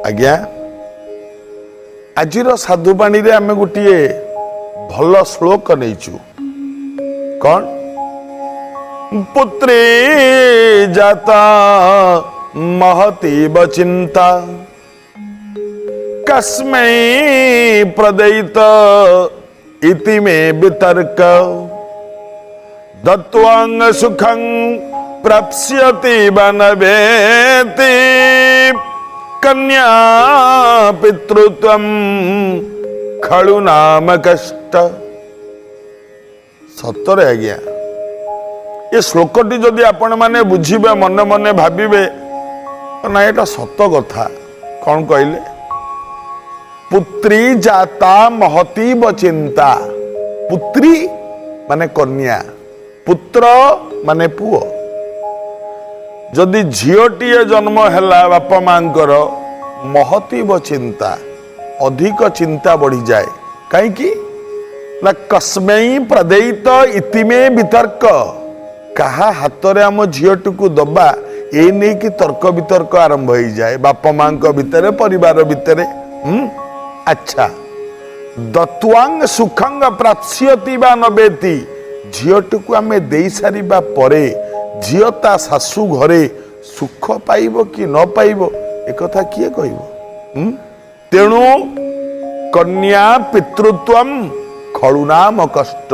आज्ञा आजिर साधुवाणी रे आमे गोटे भल श्लोक नहींचु कौन पुत्री जाता महतीव चिंता कस्मै प्रदयित इति मे वितर्क दत्वांग सुखं प्राप्स्यति बनवेति कन्या पितृत्वं खलु नाम कष्ट। सतरे आज्ञा ये श्लोकटी जदि आपण माने बुझिबे मन मन भाबिबे ना एटा सत कथा। कौन कहले पुत्री जाता महतीव चिंता। पुत्री माने कन्या, पुत्र माने पुओ। जदि झीओटीए जन्म हैला बापा मांकर महतीव चिंता, अधिक चिंता बढ़ी जाए। कहीं ना कस्मै प्रदयित इतिमे वितर्क। कहा हाथ रे आम झीओटी को दबा ए नहीं कि तर्क वितर्क आरंभ हो जाए बापा मां भितर परिवार भितर। अच्छा दत्वांग सुखंग प्राप्स्यति बा नबेति। झीओटी को आम दे सारिबा परे झीओ ता सासू घरे सुख पाइब कि न पाइब एक कथा किए कहब। तेणु कन्या पितृत्वम खलु नाम कष्ट।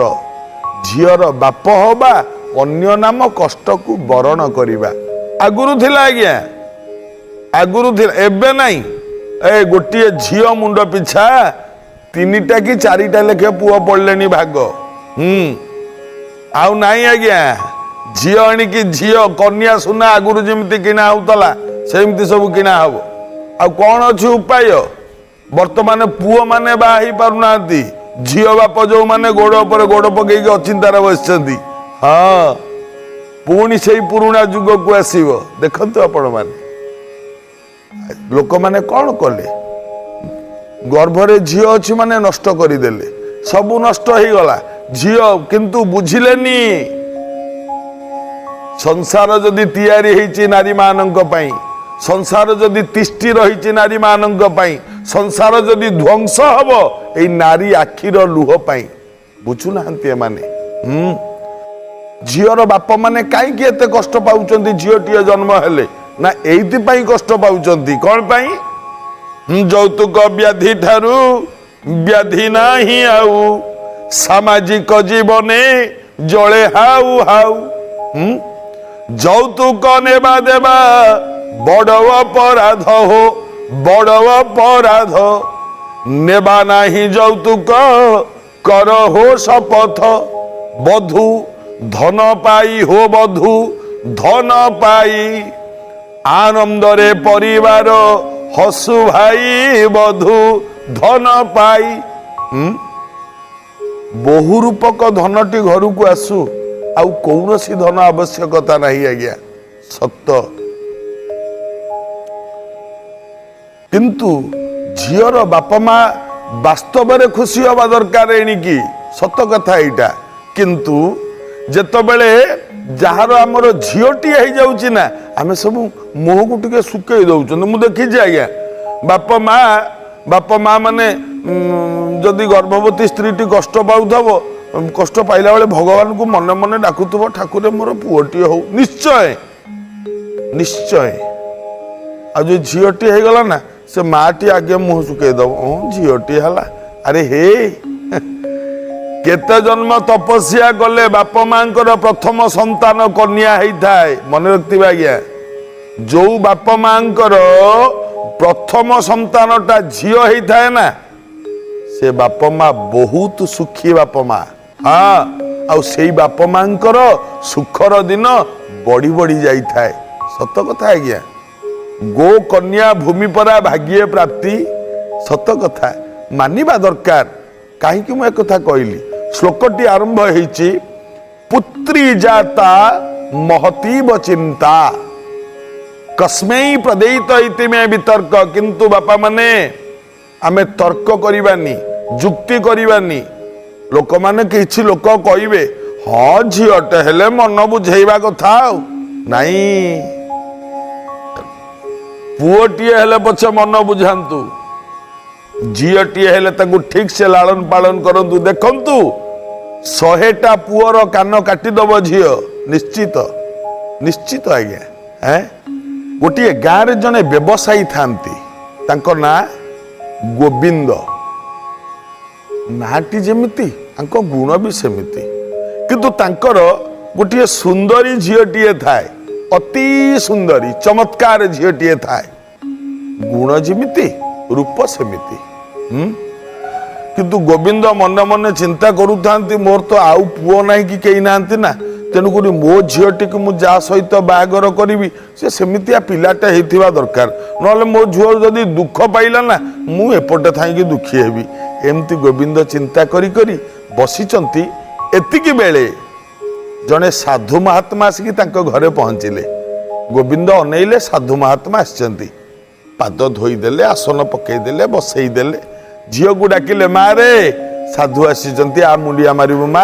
झीओर बाप हवा अन्य नाम कष्ट को बरण करिबा। आगुरु थिला आज्ञा, आगुरु थिला, एबे नहीं। ए गोटे झीओ मुंड पिछा 3टा कि 4टा लेखे पुओ पड़ले भाग। आउ नहीं आज्ञा। झीओ आनिकी झीओ कन्या सुना आगुरु जेमती किना होतला सेमती सब किना हबो। आ कौन अछि उपाय? वर्तमान पुओ माने बा ही पारुनांती। झीओ बाप जो माने गोड़ पर गोड़ पकेकी अचिंतार बसिचंती। हाँ पुणी से पुरुणा जुग को आसीबो। देखंतु आपण माने लोक माने कौन कले गर्भरे झीओ अछि माने नष्ट करिदेले, सबु नष्ट हो गला। झीओ किंतु बुझिलेनी संसार जदि तैयारी होइछि नारी मानंक पई, संसार जदि तिष्टि रहिछि नारी मानंक पई, संसार जदि ध्वंस हबो ए नारी आखिर लुह पई। बुझु नाहंती माने। झीओर बाप माने काईकि एते कष्ट पाउचंती? झीओटीए जन्म हेले ना एइति पई कष्ट पाउचंती। कौन पई? यौतुक व्याधि ठारू व्याधि नाही आउ सामाजिक जीवने जळे हाउ हाउ। यौतुक नेबा देबा बड़ अपराध हो, बड़ अपराध। नेबा नाही यौतुक कर हो शपथ। बधू धन पाई हो, बधू धन पाई आनंदरे परिवार हसु भाई। बधू धन पाई बहु रूपक धनटी घर को आसु आउ कौन सी धन आवश्यकता नहीं आज्ञा। सत्य किंतु झीओर बापा माँ वास्तव में खुशी हवा दरकार एणिकी। सत कथा एटा। किंतु जेतबेले जार आमर झीओटी हो जाउची ना आमे सब मुह को टिके सुकई दउछन। मु देखि आज्ञा बापा माँ माने जदि गर्भवती स्त्रीटी कष्ट पाउथबो, कष्ट पाइला बेले भगवान को मन मन डाकुथबो ठाकुर मोर पुओटी हो। निश्चय निश्चय। आ जो झीओटी हो गला ना से माटी आगे मुह सुकई दब। झीओटी हला। अरे हे केते जन्म तपस्या कले बाप मांकर प्रथम संतान कन्या होइथाय। मन रखिबा आज्ञा। जो बाप मांकर प्रथम संतानटा झीओ होइथाय ना से बाप माँ बहुत सुखी बाप माँ। हाँ आउ से बाप मांकर सुखर दिन बढ़ी बढ़ी जाई थाए। सत कथा आज्ञा। गो कन्या भूमि परा भाग्य प्राप्ति। सत कथा मानिबा दरकार। कहीं मैं एक कथा कहली श्लोकटी आरंभ होइछि पुत्री जाता महतीव चिंता कस्मै प्रदयित इति मे वितर्क। किंतु बापा माने आमे तर्क करिबानी, जुक्ति करिबानी। लोक माने किछि लोक कहिबे हाँ झीओटे हेले मन बुझेइबा कथा। नहीं पुओटीए हेले पछे मन बुझातु झीटीए हेले ताकू ठीक से लालन पालन करंतु देखंतु 100टा पुअर कान काटिदब झील निश्चित निश्चित आज्ञा हैं गोटे गाँव में जड़े व्यवसायी था ना गोविंद नाटी जमिति गुण भी सेमिति किंतु तांकर गोटे सुंदरी झीटीए थाए अति सुंदरी चमत्कार झीटीए थाए गुण जमिति रूप सेमिति किंतु गोविंद मन मन चिंता करूता मोर तो आउ पुओ ना कि कई ना ना तेणुक मो झीटी को मुझा सहित बाहागर करी से सेमितिया पिलाटा होता दरकार ना मो झुआ जदि दुख पाइला ना मुझे थाई दुखी हेबी एमती गोविंद चिंता करी करी बसिचंती एतिकी बेले जड़े साधु महात्मा आसिक घरे पहुँचले गोविंद अनेइले साधु महात्मा आसचंती पाद धोईदेले आसन पकईदेले बसईदेले झील को डाकिले माँ रे साधु आसी आ मुंडिया मारू माँ